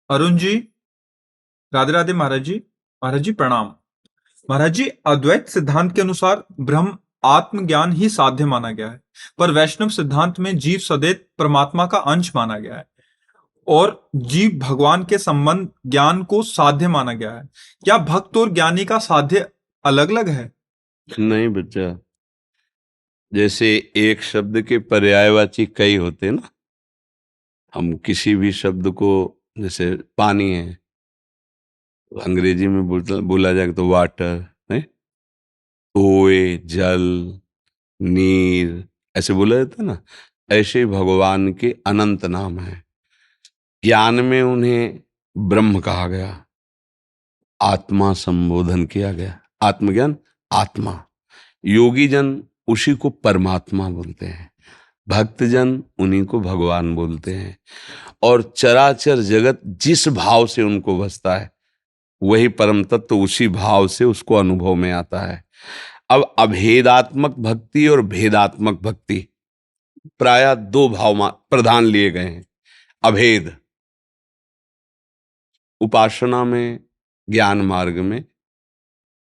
अरुण जी, राधे राधे महाराज जी। महाराज जी प्रणाम। महाराज जी, अद्वैत सिद्धांत के अनुसार ब्रह्म आत्मज्ञान ही साध्य माना गया है, पर वैष्णव सिद्धांत में जीव सदैव परमात्मा का अंश माना गया है और जीव भगवान के संबंध ज्ञान को साध्य माना गया है। क्या भक्त और ज्ञानी का साध्य अलग अलग है? नहीं बच्चा, जैसे एक शब्द के पर्यायवाची कई होते हैं ना। हम किसी भी शब्द को, जैसे पानी है तो अंग्रेजी में बोला जाए तो वाटर है, ओए जल, नीर, ऐसे बोला जाता है ना। ऐसे भगवान के अनंत नाम है। ज्ञान में उन्हें ब्रह्म कहा गया, आत्मा संबोधन किया गया। आत्मज्ञान, आत्मा। योगी जन उसी को परमात्मा बोलते हैं, भक्तजन उन्हीं को भगवान बोलते हैं। और चराचर जगत जिस भाव से उनको बसता है वही परम तत्व उसी भाव से उसको अनुभव में आता है। अब अभेदात्मक भक्ति और भेदात्मक भक्ति प्रायः दो भाव प्रधान लिए गए हैं। अभेद उपासना में, ज्ञान मार्ग में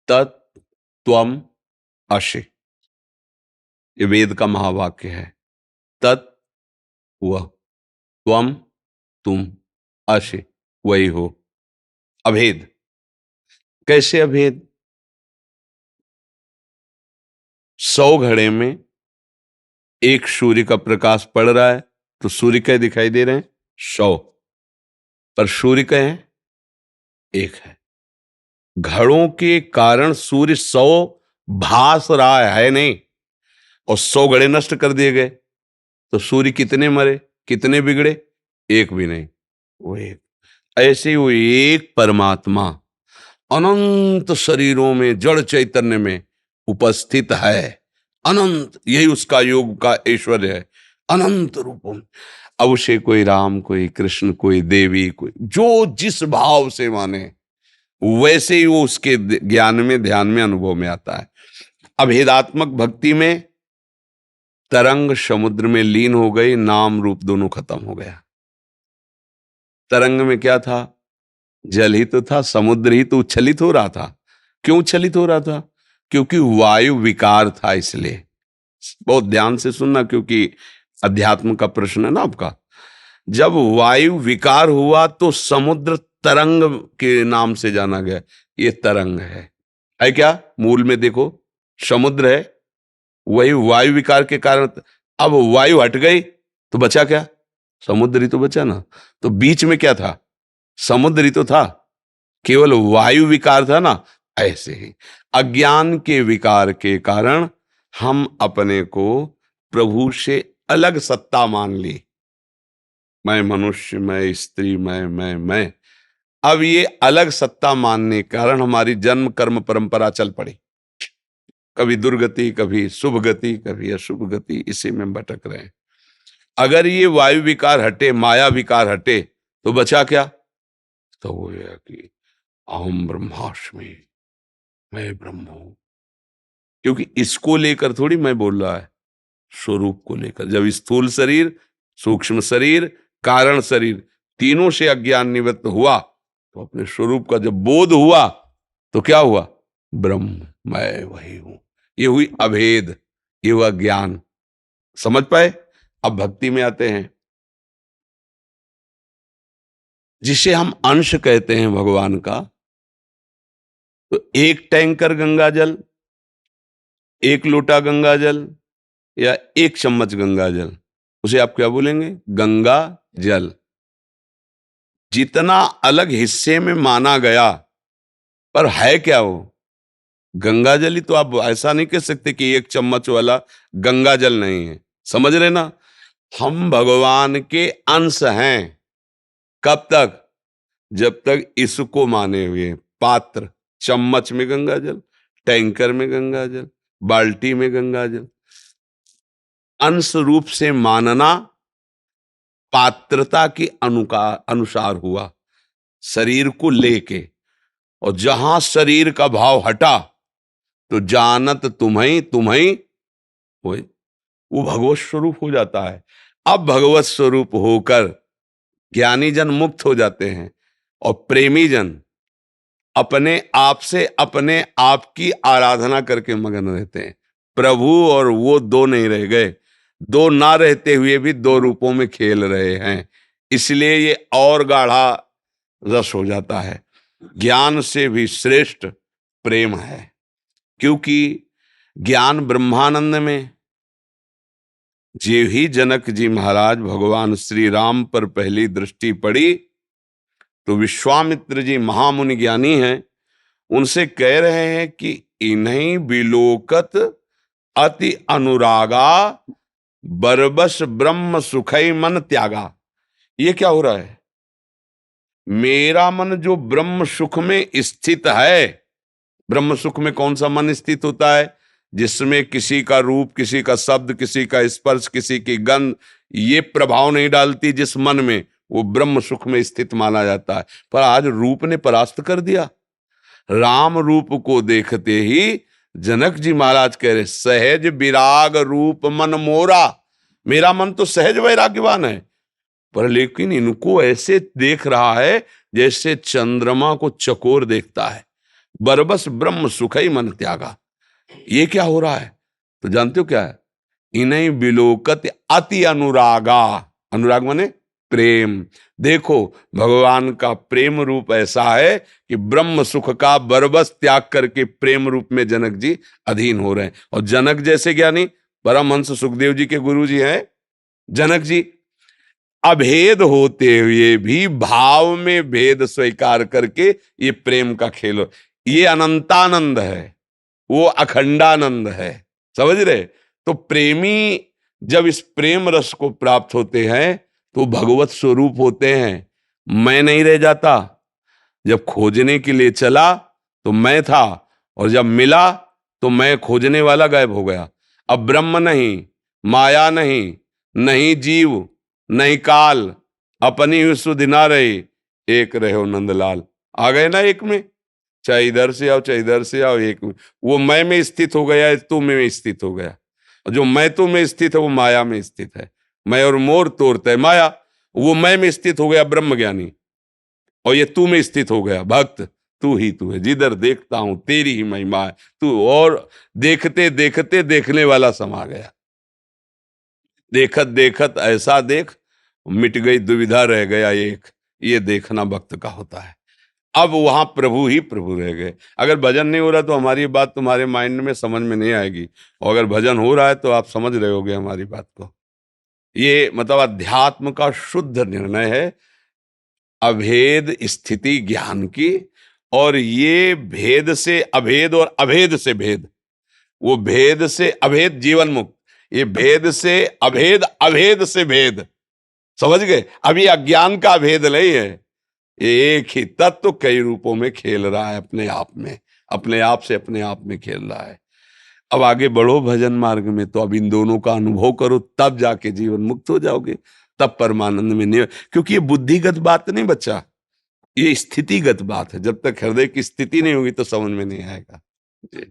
तत्त्वम असि, ये वेद का महावाक्य है। तत् वह, त्वम तुम, असि वही हो। अभेद। कैसे अभेद? 100 घड़े में एक सूर्य का प्रकाश पड़ रहा है तो सूर्य के दिखाई दे रहे हैं 100, पर सूर्य के हैं एक है। घड़ों के कारण सूर्य 100 भास रहा है नहीं, और 100 घड़े नष्ट कर दिए गए तो सूर्य कितने मरे, कितने बिगड़े? एक भी नहीं, वो एक। ऐसे ही वो एक परमात्मा अनंत शरीरों में, जड़ चैतन्य में उपस्थित है। अनंत, यही उसका योग का ऐश्वर्य है, अनंत रूपों में। अब उसे कोई राम, कोई कृष्ण, कोई देवी, कोई जो जिस भाव से माने वैसे ही वो उसके ज्ञान में, ध्यान में, अनुभव में आता है। अभेदात्मक भक्ति में तरंग समुद्र में लीन हो गई, नाम रूप दोनों खत्म हो गया। तरंग में क्या था? जल ही तो था, समुद्र ही तो उच्छलित हो रहा था। क्यों उच्छलित हो रहा था? क्योंकि वायु विकार था। इसलिए बहुत ध्यान से सुनना, क्योंकि अध्यात्म का प्रश्न है ना आपका। जब वायु विकार हुआ तो समुद्र तरंग के नाम से जाना गया। ये तरंग है क्या? मूल में देखो, समुद्र है, वही वायु विकार के कारण। अब वायु हट गई तो बचा क्या? समुद्र ही तो बचा ना। तो बीच में क्या था? समुद्र ही तो था, केवल वायु विकार था ना। ऐसे ही अज्ञान के विकार के कारण हम अपने को प्रभु से अलग सत्ता मान ली। मैं मनुष्य, मैं स्त्री, मैं। अब ये अलग सत्ता मानने के कारण हमारी जन्म कर्म परंपरा चल पड़ी। कभी दुर्गति, कभी शुभ गति, कभी अशुभ गति, इसी में भटक रहे हैं। अगर ये वायु विकार हटे, माया विकार हटे, तो बचा क्या? तो वो है कि अहम ब्रह्मास्मि, मैं ब्रह्म हूं। क्योंकि इसको लेकर थोड़ी मैं बोल रहा है, स्वरूप को लेकर। जब स्थूल शरीर, सूक्ष्म शरीर, कारण शरीर, तीनों से अज्ञान निवृत्त हुआ तो अपने स्वरूप का जब बोध हुआ तो क्या हुआ? ब्रह्म, मैं वही हूं। ये हुई अभेद, ये हुआ ज्ञान। समझ पाए? अब भक्ति में आते हैं, जिसे हम अंश कहते हैं भगवान का। तो एक टैंकर गंगा जल, एक लोटा गंगा जल, या एक चम्मच गंगा जल, उसे आप क्या बोलेंगे? गंगा जल। जितना अलग हिस्से में माना गया, पर है क्या वो? गंगा जल ही तो। आप ऐसा नहीं कह सकते कि एक चम्मच वाला गंगा जल नहीं है। समझ रहे ना? हम भगवान के अंश हैं। कब तक? जब तक इसको माने हुए। पात्र, चम्मच में गंगा जल, टैंकर में गंगा जल, बाल्टी में गंगा जल। अंश रूप से मानना पात्रता के अनुसार हुआ, शरीर को लेके। और जहां शरीर का भाव हटा तो जानत तुम्हें तुम्हें वो भगवत स्वरूप हो जाता है। अब भगवत स्वरूप होकर ज्ञानी जन मुक्त हो जाते हैं। और प्रेमी जन अपने आप से अपने आप की आराधना करके मगन रहते हैं। प्रभु और वो दो नहीं रह गए, दो ना रहते हुए भी दो रूपों में खेल रहे हैं, इसलिए ये और गाढ़ा रस हो जाता है। ज्ञान से भी श्रेष्ठ प्रेम है, क्योंकि ज्ञान ब्रह्मानंद में जे ही जनक जी महाराज भगवान श्री राम पर पहली दृष्टि पड़ी तो विश्वामित्र जी महामुनि ज्ञानी हैं, उनसे कह रहे हैं कि इन्हीं विलोकत अति अनुरागा बरबस ब्रह्म सुखई मन त्यागा। ये क्या हो रहा है? मेरा मन जो ब्रह्म सुख में स्थित है, ब्रह्म सुख में कौन सा मन स्थित होता है? जिसमें किसी का रूप, किसी का शब्द, किसी का स्पर्श, किसी की गंध ये प्रभाव नहीं डालती, जिस मन में, वो ब्रह्म सुख में स्थित माना जाता है। पर आज रूप ने परास्त कर दिया। राम रूप को देखते ही जनक जी महाराज कह रहे, सहज विराग रूप मन मोरा। मेरा मन तो सहज वैराग्यवान है, पर लेकिन इनको ऐसे देख रहा है जैसे चंद्रमा को चकोर देखता है। बरबस ब्रह्म सुखई मन त्यागा। ये क्या हो रहा है? तो जानते हो क्या है? इन्हीं विलोकत अति अनुरागा। अनुराग माने प्रेम। देखो भगवान का प्रेम रूप ऐसा है कि ब्रह्म सुख का बरबस त्याग करके प्रेम रूप में जनक जी अधीन हो रहे हैं। और जनक जैसे ज्ञानी परमहंस सुखदेव जी के गुरु जी हैं जनक जी, अभेद होते हुए भी भाव में भेद स्वीकार करके ये प्रेम का खेल, ये अनंतानंद है, वो अखंडानंद है। समझ रहे? तो प्रेमी जब इस प्रेम रस को प्राप्त होते हैं तो भगवत स्वरूप होते हैं। मैं नहीं रह जाता। जब खोजने के लिए चला तो मैं था, और जब मिला तो मैं खोजने वाला गायब हो गया। अब ब्रह्म नहीं, माया नहीं, नहीं जीव, नहीं काल, अपनी ही सुधि ना रही, एक रहे हो नंदलाल। आ गए ना एक में, चाहे इधर से आओ चाहे इधर से आओ, एक में। वो मैं में स्थित हो गया, तू में स्थित हो गया। जो मैं तू में स्थित है वो माया में स्थित है। मैं और मोर तोड़ता है माया, वो मैं में स्थित हो गया ब्रह्म ज्ञानी, और ये तू में स्थित हो गया भक्त। तू ही तू है, जिधर देखता हूं तेरी ही महिमा है तू। और देखते देखते देखने वाला समा गया। देखत देखत ऐसा देख, मिट गई दुविधा, रह गया एक। ये देखना भक्त का होता है। अब वहां प्रभु ही प्रभु रह गए। अगर भजन नहीं हो रहा तो हमारी बात तुम्हारे माइंड में समझ में नहीं आएगी, और अगर भजन हो रहा है तो आप समझ रहे होगे हमारी बात को। ये मतलब अध्यात्म का शुद्ध निर्णय है, अभेद स्थिति ज्ञान की। और ये भेद से अभेद और अभेद से भेद, वो भेद से अभेद जीवन मुक्त, ये भेद से अभेद, अभेद से भेद। समझ गए? अभी अज्ञान का भेद नहीं है, ये एक ही तत्व कई रूपों में खेल रहा है, अपने आप में, अपने आप से अपने आप में खेल रहा है। अब आगे बढ़ो भजन मार्ग में, तो अब इन दोनों का अनुभव करो, तब जाके जीवन मुक्त हो जाओगे, तब परमानंद में नहीं। क्योंकि ये बुद्धिगत बात नहीं बच्चा, ये स्थितिगत बात है। जब तक हृदय की स्थिति नहीं होगी तो समझ में नहीं आएगा जी।